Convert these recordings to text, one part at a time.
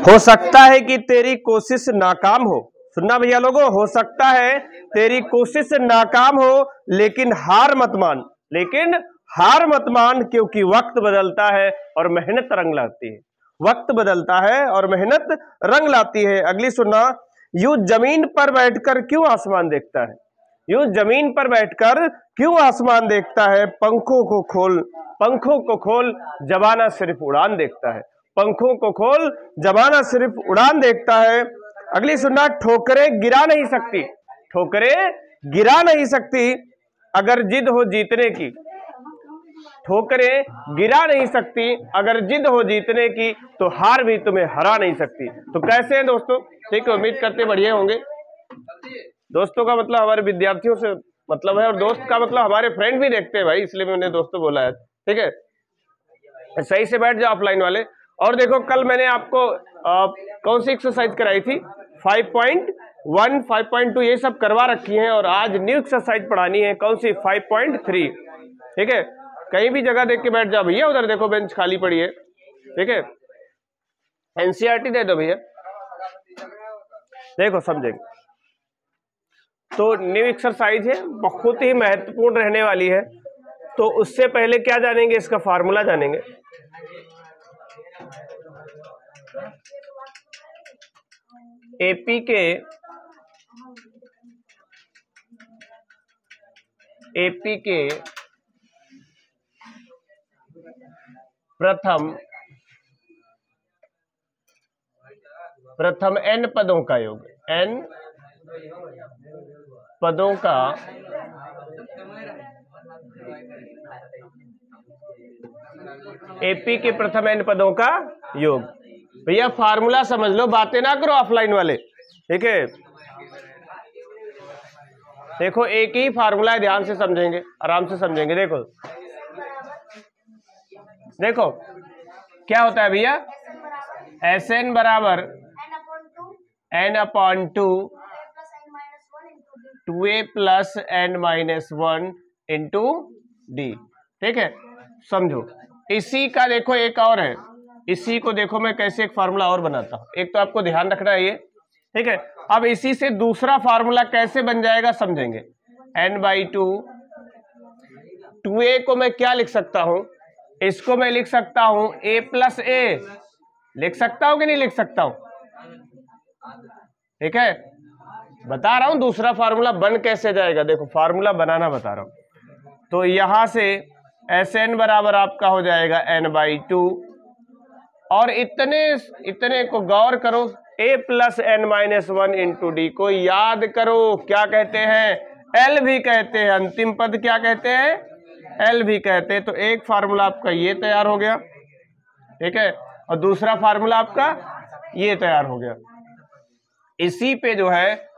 हो सकता है कि तेरी कोशिश नाकाम हो। सुनना भैया लोगों, हो सकता है तेरी कोशिश नाकाम हो, लेकिन हार मत मान, लेकिन हार मत मान, क्योंकि वक्त बदलता है और मेहनत रंग लाती है। वक्त बदलता है और मेहनत रंग लाती है। अगली सुनना, यूं जमीन पर बैठकर क्यों आसमान देखता है? यूं जमीन पर बैठकर क्यों आसमान देखता है? पंखों को खोल, पंखों को खोल, जमाना सिर्फ उड़ान देखता है। पंखों को खोल, जमाना सिर्फ उड़ान देखता है। अगली सुनना, ठोकरें गिरा नहीं सकती, ठोकरें गिरा नहीं सकती अगर जिद हो जीतने की। ठोकरें गिरा नहीं सकती अगर जिद हो जीतने की, तो हार भी तुम्हें हरा नहीं सकती। तो कैसे हैं दोस्तों? ठीक है, उम्मीद करते बढ़िया होंगे। दोस्तों का मतलब हमारे विद्यार्थियों से मतलब है, और दोस्त का मतलब हमारे फ्रेंड भी देखते हैं भाई, इसलिए मैंने दोस्तों बोला है। ठीक है, सही से बैठ जाओ ऑफलाइन वाले। और देखो, कल मैंने आपको कौन सी एक्सरसाइज कराई थी? 5.1, 5.2 ये सब करवा रखी हैं, और आज न्यू एक्सरसाइज पढ़ानी है। कौन सी? 5.3। ठीक है, कहीं भी जगह देख के बैठ जाओ भैया, उधर देखो बेंच खाली पड़ी है। ठीक है, एनसीईआरटी दे दो भैया, देखो समझेंगे। तो न्यू एक्सरसाइज है, बहुत ही महत्वपूर्ण रहने वाली है। तो उससे पहले क्या जानेंगे? इसका फार्मूला जानेंगे। एपी के प्रथम n पदों का योग, n पदों का एपी के प्रथम n पदों का योग। भैया फार्मूला समझ लो, बातें ना करो ऑफलाइन वाले। ठीक है, देखो एक ही फार्मूला है, ध्यान से समझेंगे, आराम से समझेंगे। देखो देखो क्या होता है भैया? Sn बराबर n/2 2a plus n-1 into D. ठीक है, समझो। इसी का देखो एक और है, इसी को देखो मैं कैसे एक फार्मूला और बनाता हूं। एक तो आपको ध्यान रखना है ये। ठीक है, अब इसी से दूसरा फार्मूला कैसे बन जाएगा समझेंगे। n/2, 2a को मैं क्या लिख सकता हूं? इसको मैं लिख सकता हूं a प्लस a, लिख सकता हूं कि नहीं लिख सकता हूं? ठीक है, बता रहा हूं दूसरा फार्मूला बन कैसे जाएगा। देखो फार्मूला बनाना बता रहा हूं। तो यहां से Sn बराबर आपका हो जाएगा n/2, और इतने को गौर करो, a plus n-1 into D को याद करो, क्या कहते हैं? L भी कहते हैं। अंतिम पद क्या कहते हैं? L भी कहते हैं। तो एक फार्मूला आपका ये तैयार हो गया। ठीक है, और दूसरा फार्मूला आपका ये तैयार हो गया। इसी पे जो है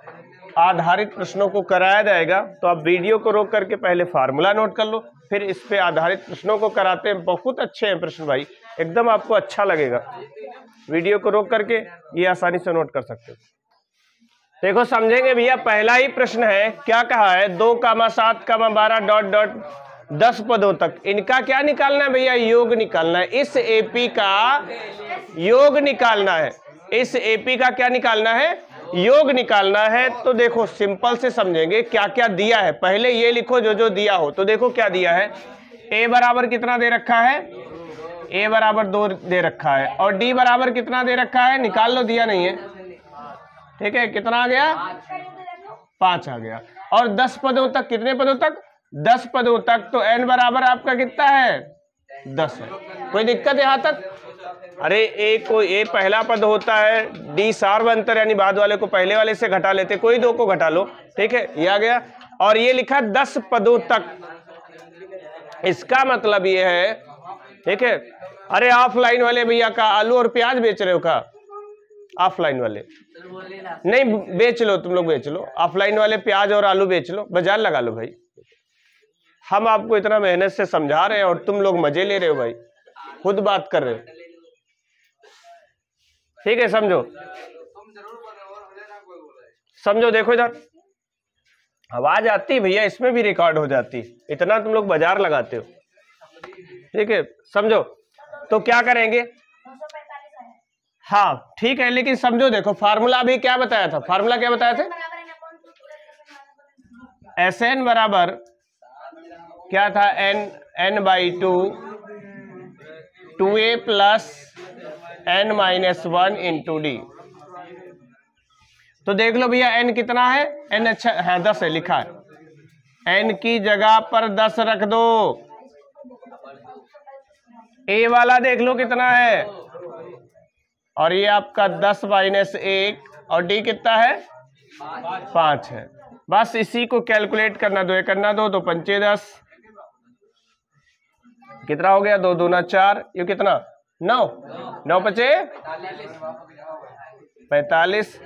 आधारित प्रश्नों को कराया जाएगा। तो आप वीडियो को रोक करके पहले फार्मूला नोट कर लो, फिर इस पे आधारित प्रश्नों को कराते हैं। बहुत अच्छे हैं प्रश्न भाई, एकदम आपको अच्छा लगेगा। वीडियो को रोक करके ये आसानी से नोट कर सकते हो। देखो समझेंगे भैया, पहला ही प्रश्न है, क्या कहा है? 2,7,12 10 पदों तक इनका क्या निकालना है भैया? योग निकालना है। इस एपी का योग निकालना है। इस एपी का क्या निकालना है? योग निकालना है। तो देखो सिंपल से समझेंगे क्या क्या दिया है। पहले ये लिखो जो जो दिया हो। तो देखो क्या दिया है, a बराबर कितना दे रखा है? a बराबर 2 दे रखा है, और d बराबर कितना दे रखा है? निकाल लो, दिया नहीं है। ठीक है, कितना आ गया? 5 आ गया। और 10 पदों तक, कितने पदों तक? 10 पदों तक। तो n बराबर आपका कितना है? 10 है। कोई दिक्कत यहां तक? अरे ए पहला पद होता है, डी सार्व अंतर यानी बाद वाले को पहले वाले से घटा लेते, कोई दो को घटा लो। ठीक है, ये आ गया। और ये लिखा 10 पदों तक, इसका मतलब ये है। ठीक है, अरे ऑफलाइन वाले भैया का आलू और प्याज बेच रहे हो का? ऑफलाइन वाले नहीं, बेच लो, तुम लोग बेच लो। ऑफलाइन वाले प्याज और आलू बेच लो, बाजार लगा लो भाई। हम आपको इतना मेहनत से समझा रहे हैं और तुम लोग मजे ले रहे हो भाई, खुद बात कर रहे हो। ठीक है, समझो समझो। देखो इधर आवाज आती भैया, इसमें भी रिकॉर्ड हो जाती, इतना तुम लोग बाजार लगाते हो। ठीक है, समझो। तो क्या करेंगे? हाँ ठीक है, लेकिन समझो, देखो फार्मूला अभी क्या बताया था, फार्मूला क्या बताया था, Sn बराबर क्या था, n/2 2a plus n-1 into D. तो देख लो भैया n कितना है, n अच्छा है 10 है लिखा है, n की जगह पर 10 रख दो। a वाला देख लो कितना है, और ये आपका 10 - 1 और d कितना है 5 है। बस इसी को कैलकुलेट करना दो, करना दो, तो 5 10 कितना हो गया, 2 दूना 4, ये कितना 9 9 5 45,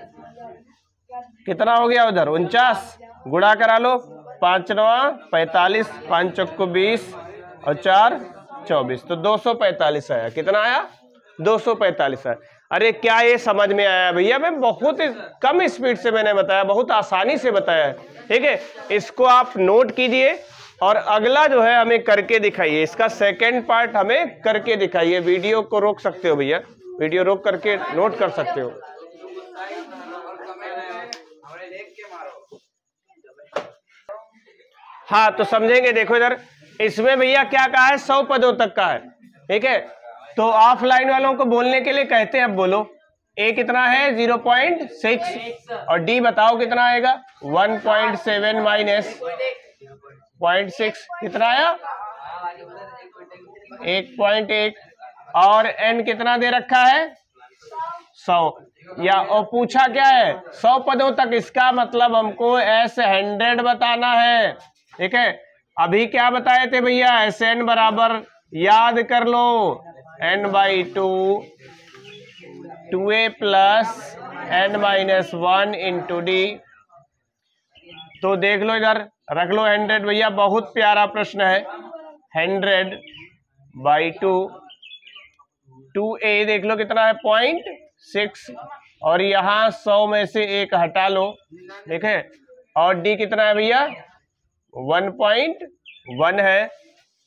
कितना हो गया उधर 49, गुणा करा लो, 5 9 45, 5 चौको 20 और 4 24, तो 245 आया। कितना आया 245 आया। अरे क्या ये समझ में आया भैया, मैं बहुत कम स्पीड से मैंने बताया, बहुत आसानी से बताया है, ठीक है। इसको आप नोट कीजिए और अगला जो है हमें करके दिखाइए, इसका सेकंड पार्ट हमें करके दिखाइए। वीडियो को रोक सकते हो भैया, वीडियो रोक करके नोट कर सकते हो। हाँ तो समझेंगे, देखो इधर इसमें भैया क्या कहा है, 100 पदों तक का है, ठीक है। तो ऑफलाइन वालों को बोलने के लिए कहते हैं, अब बोलो a कितना है 0.6 और d बताओ कितना आएगा 1.7 माइनस 0.6, कितना आया 1.8, और n कितना दे रखा है 100, या और पूछा क्या है 100 पदों तक, इसका मतलब हमको S100 बताना है, ठीक है। अभी क्या बताए थे भैया, Sn बराबर याद कर लो n/2 2a plus n-1 into D. तो देख लो इधर रख लो 100 भैया, बहुत प्यारा प्रश्न है। 100/2 2a देख लो कितना है 0.6, और यहाँ 100 में से 1 हटा लो, ठीक है, और d कितना है भैया 1.1 है,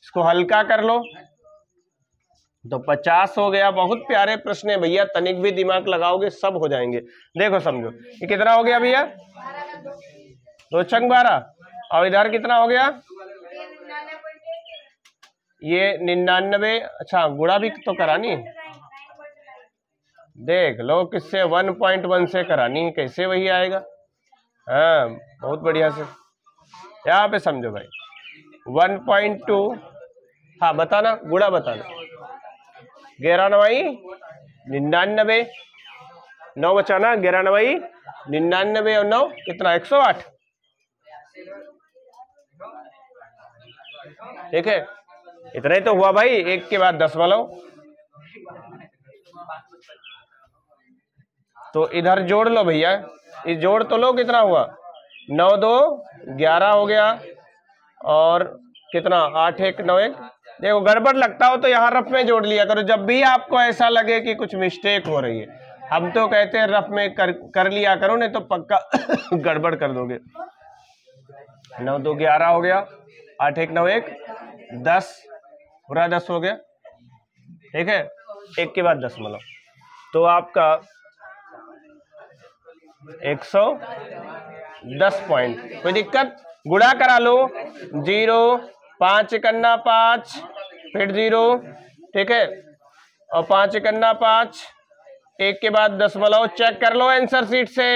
इसको हल्का कर लो तो 50 हो गया। बहुत प्यारे प्रश्न है भैया, तनिक भी दिमाग लगाओगे सब हो जाएंगे। देखो समझो ये कितना हो गया भैया 2 छंग 12, और इधर कितना हो गया ये 99, अच्छा गुणा भी तो करानी, देख लो किससे 1.1 से करानी है, कैसे वही आएगा। हाँ बहुत बढ़िया से यहाँ पे समझो भाई 1.2, हाँ बताना गुणा बताना, 11 99, 9 बचाना, 11 99 और 9 कितना 108, ठीक है। इतना ही तो हुआ भाई, एक के बाद 10 वालों। तो इधर जोड़ लो भैया, इस जोड़ तो लो, कितना हुआ 9 2 11 हो गया, और कितना 8 1 9 1। देखो गड़बड़ लगता हो तो यहाँ रफ में जोड़ लिया करो, जब भी आपको ऐसा लगे कि कुछ मिस्टेक हो रही है। हम तो कहते हैं रफ में कर लिया करो, नहीं तो पक्का गड़बड़ कर दोगे। 9 2 11 हो गया, 8 1 9 1 10, पूरा 10 हो गया, ठीक है, एक के बाद 10 मतलब, तो आपका 110 पॉइंट। कोई दिक्कत, गुणा करा लो, 0 5 1 5 फिर 0, ठीक है, और 5 1 5, एक के बाद 10 मतलब, चेक कर लो आंसर शीट से।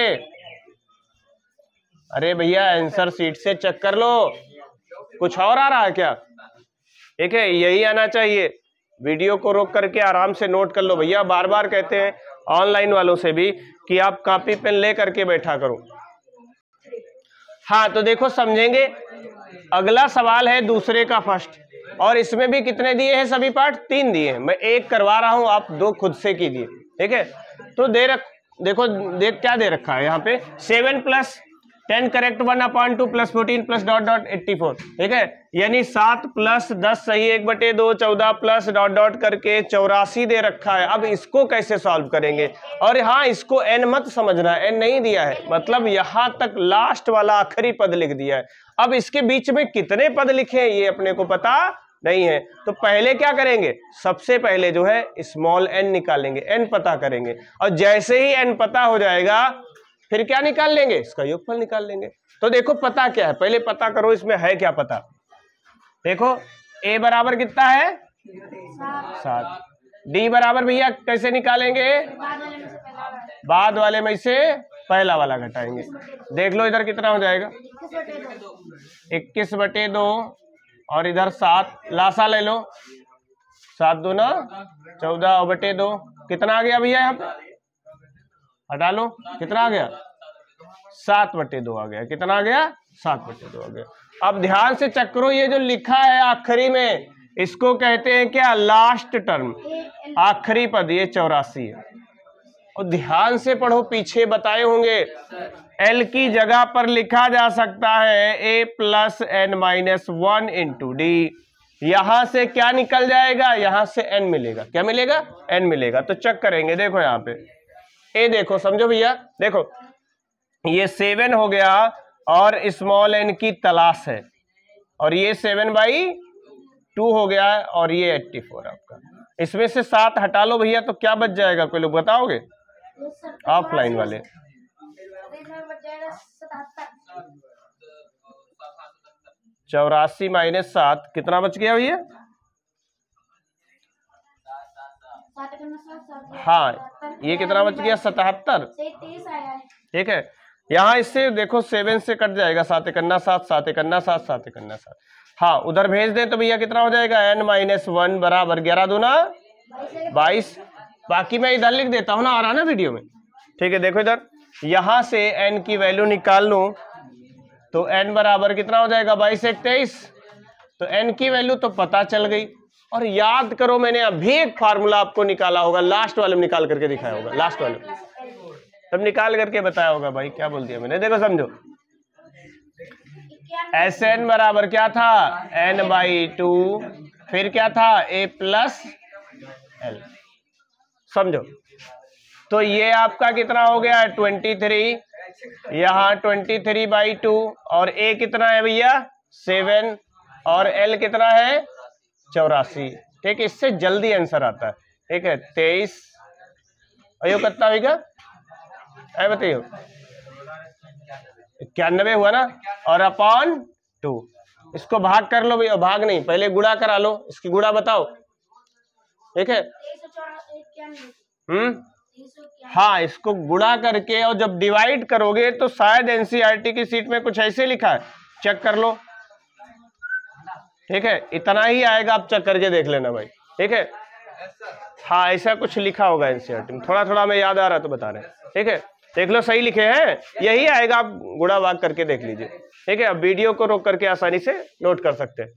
अरे भैया आंसर शीट से चेक कर लो, कुछ और आ रहा है क्या, ठीक है, यही आना चाहिए। वीडियो को रोक करके आराम से नोट कर लो भैया, बार बार कहते हैं ऑनलाइन वालों से भी कि आप कॉपी पेन ले करके बैठा करो। हाँ तो देखो समझेंगे, अगला सवाल है दूसरे का फर्स्ट, और इसमें भी कितने दिए हैं सभी पार्ट 3 दिए हैं, मैं 1 करवा रहा हूं, आप 2 खुद से कीजिए, ठीक है। तो देखो देख क्या दे रखा है यहाँ पे 7 + 10 करेक्ट 1/2 + 14 + ... 84, ठीक है, यानी 7 + 10 सही 1/2 14 + ... करके 84 दे रखा है। अब इसको कैसे सॉल्व करेंगे, और हाँ इसको n मत समझना, n नहीं दिया है, मतलब यहाँ तक लास्ट वाला आखिरी पद लिख दिया है। अब इसके बीच में कितने पद लिखे हैं ये अपने को पता नहीं है। तो पहले क्या करेंगे, सबसे पहले जो है स्मॉल n निकालेंगे, n पता करेंगे, और जैसे ही n पता हो जाएगा फिर क्या निकाल लेंगे, इसका योगफल निकाल लेंगे। तो देखो पता क्या है, पहले पता करो इसमें है क्या पता। देखो a बराबर कितना है 7, d बराबर भैया कैसे निकालेंगे, बाद वाले में से पहला वाला घटाएंगे। देख लो इधर कितना हो जाएगा 21/2 और इधर 7, लासा ले लो, 7 दूना 14/2 कितना आ गया भैया, यहाँ पे हटा लो, कितना आ गया 7/2 आ गया। कितना आ गया 7/2 आ गया। अब ध्यान से चेक करो, ये जो लिखा है आखिरी में इसको कहते हैं क्या, लास्ट टर्म, आखिरी पद, ये 84 है। और ध्यान से पढ़ो, पीछे बताए होंगे l की जगह पर लिखा जा सकता है a + n-1 × d। यहां से क्या निकल जाएगा, यहां से n मिलेगा, क्या मिलेगा, n मिलेगा। तो चेक करेंगे, देखो यहाँ पे a देखो, समझो भैया, देखो ये 7 हो गया और स्मॉल n की तलाश है, और ये 7/2 हो गया और ये 84 आपका। इसमें से 7 हटा लो भैया, तो क्या बच जाएगा, कोई लोग बताओगे, ऑफलाइन वाले, 84 - 7 कितना बच गया भैया, हाँ ये कितना बच गया 77, ठीक है। यहाँ इससे देखो 7 से कट जाएगा, 7 × 7, 7 × 7, 7 × 7, हाँ उधर भेज दे तो भैया कितना हो जाएगा n-1 बराबर 11 दूना 22। बाकी मैं इधर लिख देता हूँ ना, आ रहा ना वीडियो में, ठीक है। देखो इधर यहां से n की वैल्यू निकाल लूं तो n बराबर कितना हो जाएगा 22 × 1 = 23। तो n की वैल्यू तो पता चल गई। और याद करो मैंने अभी एक फार्मूला आपको निकाला होगा, लास्ट वाले में निकाल करके दिखाया होगा, लास्ट वाले में तब निकाल करके बताया होगा। भाई क्या बोल दिया मैंने, देखो समझो, Sn बराबर क्या था n/2, फिर क्या था a + l, समझो। तो ये आपका कितना हो गया 23, यहाँ 23/2, और a कितना है भैया 7, और l कितना है 84, ठीक है। इससे जल्दी आंसर आता है, ठीक है। 23 अयो कितना होगा, बताइए 91 हुआ ना, और अपॉन 2, इसको भाग कर लो भैया, भाग नहीं पहले गुणा करा लो, इसकी गुणा बताओ, ठीक है। हाँ इसको गुणा करके और जब डिवाइड करोगे तो शायद एनसीईआरटी की सीट में कुछ ऐसे लिखा है, चेक कर लो, ठीक है। इतना ही आएगा, आप चेक करके देख लेना भाई, ठीक है। हाँ ऐसा कुछ लिखा होगा एनसीईआरटी में, थोड़ा थोड़ा हमें याद आ रहा है तो बता रहे हैं, ठीक है। देख लो सही लिखे हैं, यही आएगा, आप गुणा भाग करके देख लीजिए, ठीक है। अब वीडियो को रोक करके आसानी से नोट कर सकते हैं।